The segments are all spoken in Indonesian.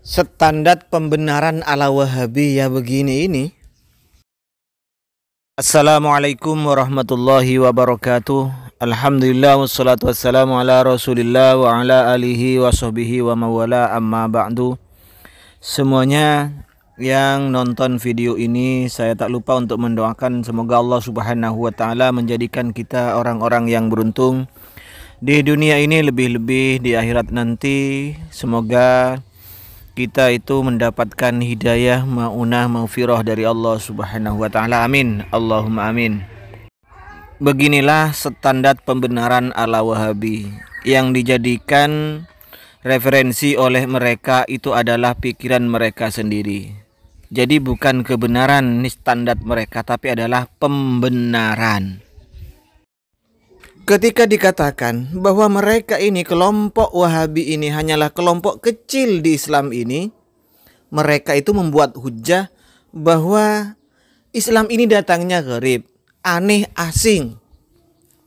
Standar pembenaran ala Wahabi ya begini ini. Assalamualaikum warahmatullahi wabarakatuh. Alhamdulillah wassalatu wassalamu ala Rasulillah wa ala alihi wa sahbihi wa mawala amma ba'du. Semuanya yang nonton video ini, saya tak lupa untuk mendoakan semoga Allah Subhanahu wa taala menjadikan kita orang-orang yang beruntung di dunia ini, lebih-lebih di akhirat nanti. Semoga kita itu mendapatkan hidayah, ma'unah, maghfirah dari Allah Subhanahu wa taala. Amin. Allahumma amin. Beginilah standar pembenaran ala Wahabi yang dijadikan referensi oleh mereka itu adalah pikiran mereka sendiri. Jadi bukan kebenaran ini standar mereka, tapi adalah pembenaran. Ketika dikatakan bahwa mereka ini, kelompok Wahabi ini hanyalah kelompok kecil di Islam ini, mereka itu membuat hujah bahwa Islam ini datangnya gharib, aneh, asing,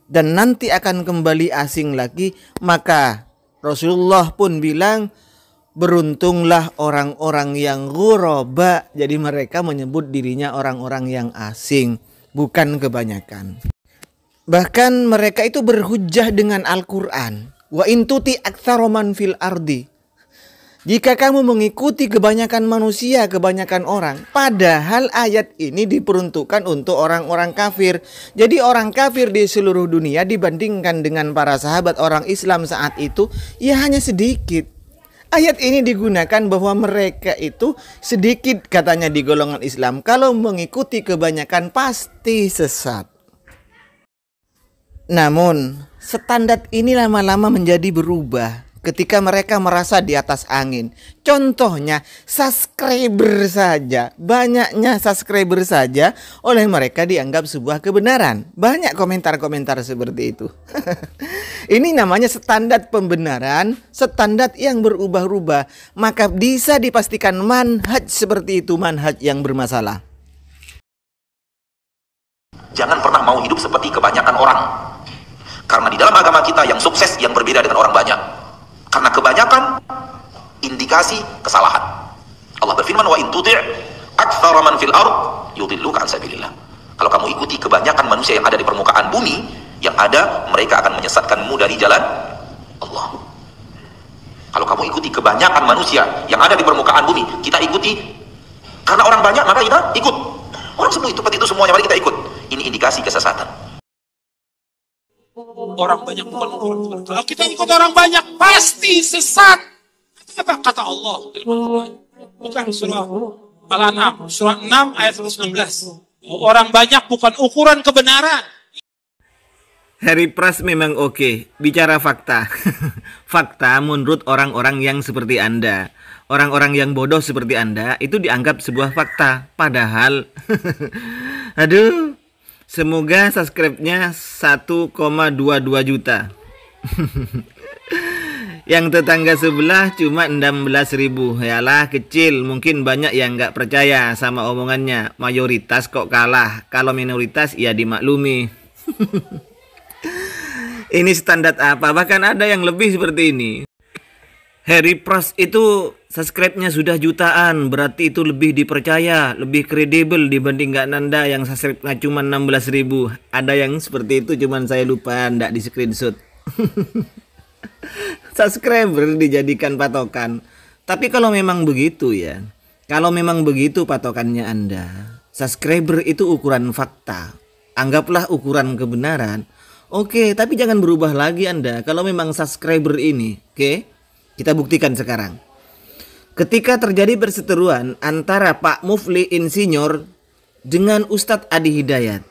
dan nanti akan kembali asing lagi. Maka Rasulullah pun bilang, beruntunglah orang-orang yang ghuraba. Jadi mereka menyebut dirinya orang-orang yang asing, bukan kebanyakan. Bahkan mereka itu berhujjah dengan Al-Quran. Wa intuti aktsara man fil ardi. Jika kamu mengikuti kebanyakan manusia, kebanyakan orang. Padahal ayat ini diperuntukkan untuk orang-orang kafir. Jadi orang kafir di seluruh dunia dibandingkan dengan para sahabat orang Islam saat itu, ya hanya sedikit. Ayat ini digunakan bahwa mereka itu sedikit katanya di golongan Islam. Kalau mengikuti kebanyakan pasti sesat. Namun, standar ini lama-lama menjadi berubah ketika mereka merasa di atas angin. Contohnya, subscriber saja, banyaknya subscriber saja oleh mereka dianggap sebuah kebenaran. Banyak komentar-komentar seperti itu. Ini namanya standar pembenaran, standar yang berubah-ubah. Maka bisa dipastikan manhaj seperti itu, manhaj yang bermasalah. Jangan pernah mau hidup seperti kebanyakan orang. Karena di dalam agama kita yang sukses yang berbeda dengan orang banyak. Karena kebanyakan indikasi kesalahan. Allah berfirman, wa in tuti' aktsara man fil ard yudilluka an sabilillah. Kalau kamu ikuti kebanyakan manusia yang ada di permukaan bumi, yang ada mereka akan menyesatkanmu dari jalan Allah. Kalau kamu ikuti kebanyakan manusia yang ada di permukaan bumi, kita ikuti karena orang banyak maka kita ikut. Orang semua itu semuanya, mari kita ikut. Ini indikasi kesesatan. Orang banyak bukan ukuran. Kalau kita ikut orang banyak pasti sesat. Apa kata Allah? Bukan surah Al-An'am, surah 6 ayat 116. Orang banyak bukan ukuran kebenaran. Harry Pras memang oke, bicara fakta. Fakta menurut orang-orang yang seperti Anda. Orang-orang yang bodoh seperti Anda itu dianggap sebuah fakta. Padahal, aduh, semoga subscribe-nya 1,22 juta. Yang tetangga sebelah cuma 16.000. Yalah, kecil. Mungkin banyak yang nggak percaya sama omongannya. Mayoritas kok kalah. Kalau minoritas ya dimaklumi. Ini standar apa? Bahkan ada yang lebih seperti ini. Harry Pras itu subscribe-nya sudah jutaan, berarti itu lebih dipercaya, lebih kredibel dibanding Nanda yang subscribe-nya cuma 16.000. Ada yang seperti itu, cuman saya lupa ndak di screenshot. Subscriber dijadikan patokan. Tapi kalau memang begitu ya, kalau memang begitu patokannya Anda, subscriber itu ukuran fakta, anggaplah ukuran kebenaran. Oke, tapi jangan berubah lagi Anda kalau memang subscriber ini, oke? Kita buktikan sekarang. Ketika terjadi perseteruan antara Pak Mufli Insinyur dengan Ustadz Adi Hidayat,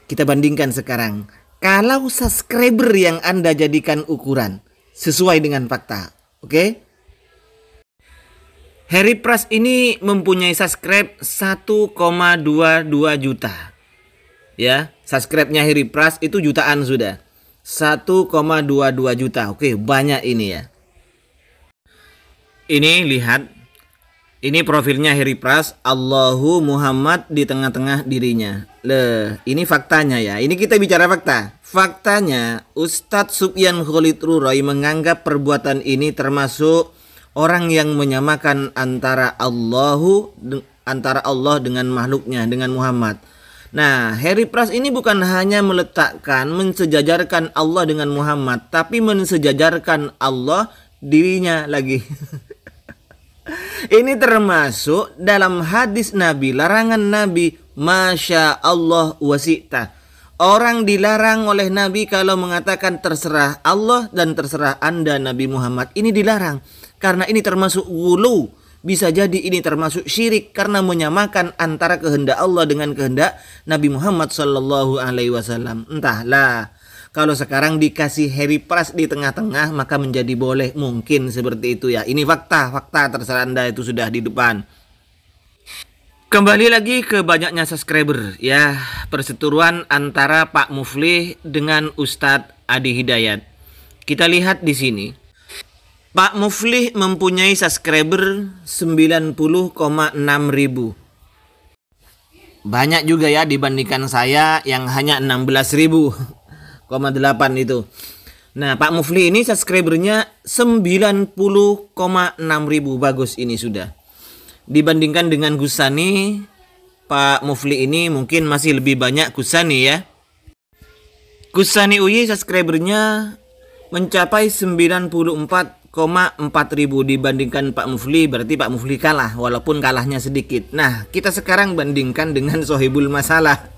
kita bandingkan sekarang. Kalau subscriber yang Anda jadikan ukuran sesuai dengan fakta, oke? Harry Pras ini mempunyai subscribe 1,22 juta. Ya, subscribe-nya Harry Pras itu jutaan sudah. 1,22 juta. Oke, banyak ini ya. Ini lihat, ini profilnya Harry Pras, Allahu Muhammad di tengah-tengah dirinya. Ini faktanya ya. Ini kita bicara fakta. Faktanya, Ustadz Sufyan Khalid Rurai menganggap perbuatan ini termasuk Orang yang menyamakan antara Allah dengan makhluknya, dengan Muhammad. Nah, Harry Pras ini bukan hanya meletakkan, mensejajarkan Allah dengan Muhammad, tapi mensejajarkan Allah dirinya lagi. Ini termasuk dalam hadis Nabi, larangan Nabi, Masya Allah wasi'ta. Orang dilarang oleh Nabi kalau mengatakan terserah Allah dan terserah Anda Nabi Muhammad. Ini dilarang karena ini termasuk ghulu. Bisa jadi ini termasuk syirik karena menyamakan antara kehendak Allah dengan kehendak Nabi Muhammad sallallahu alaihi wasallam. Entahlah, kalau sekarang dikasih Harry Pras di tengah-tengah maka menjadi boleh, mungkin seperti itu ya. Ini fakta terserah Anda, itu sudah di depan. Kembali lagi ke banyaknya subscriber ya, perseteruan antara Pak Muflih dengan Ustadz Adi Hidayat. Kita lihat di sini. Pak Muflih mempunyai subscriber 90,6 ribu. Banyak juga ya dibandingkan saya yang hanya 16.000,8 itu. Nah, Pak Muflih ini subscribernya 90,6 ribu. Bagus ini sudah. Dibandingkan dengan Gusani, Pak Muflih ini mungkin masih lebih banyak Gusani ya. Gusani UI subscribernya mencapai 94,4 ribu dibandingkan Pak Muflih, berarti Pak Muflih kalah walaupun kalahnya sedikit. Nah, kita sekarang bandingkan dengan Sohibul Masalah,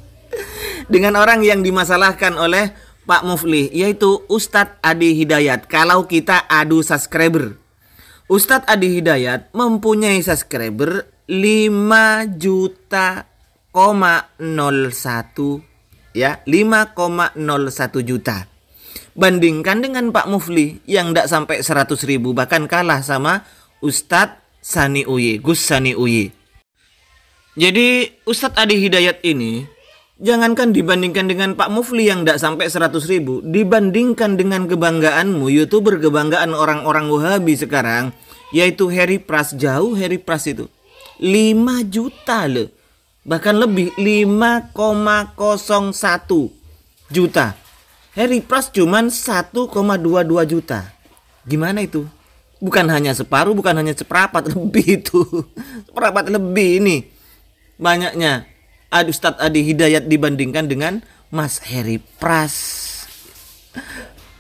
dengan orang yang dimasalahkan oleh Pak Muflih, yaitu Ustadz Adi Hidayat. Kalau kita adu subscriber, Ustadz Adi Hidayat mempunyai subscriber 5,01 ya, 5,01 juta. Bandingkan dengan Pak Muflih yang tidak sampai 100.000, bahkan kalah sama Ustadz Sani Uye, Gus Sani Uye. Jadi Ustadz Adi Hidayat ini jangankan dibandingkan dengan Pak Muflih yang tidak sampai 100.000, dibandingkan dengan kebanggaanmu, YouTuber kebanggaan orang-orang Wahabi sekarang, yaitu Harry Pras. Jauh Harry Pras itu 5 juta loh, bahkan lebih, 5,01 juta. Harry Pras cuman 1,22 juta. Gimana itu? Bukan hanya separuh, bukan hanya seperempat, lebih itu. Seperempat lebih ini banyaknya Ustadz Adi Hidayat dibandingkan dengan Mas Harry Pras.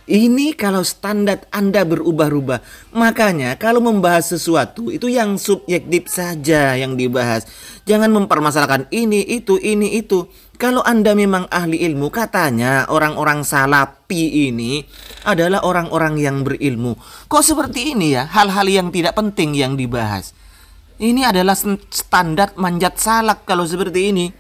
Ini kalau standar Anda berubah-ubah. Makanya kalau membahas sesuatu itu yang subjektif saja yang dibahas. Jangan mempermasalahkan ini, itu, ini, itu. Kalau Anda memang ahli ilmu, katanya orang-orang salafi ini adalah orang-orang yang berilmu. Kok seperti ini ya? Hal-hal yang tidak penting yang dibahas. Ini adalah standar manjat salak kalau seperti ini.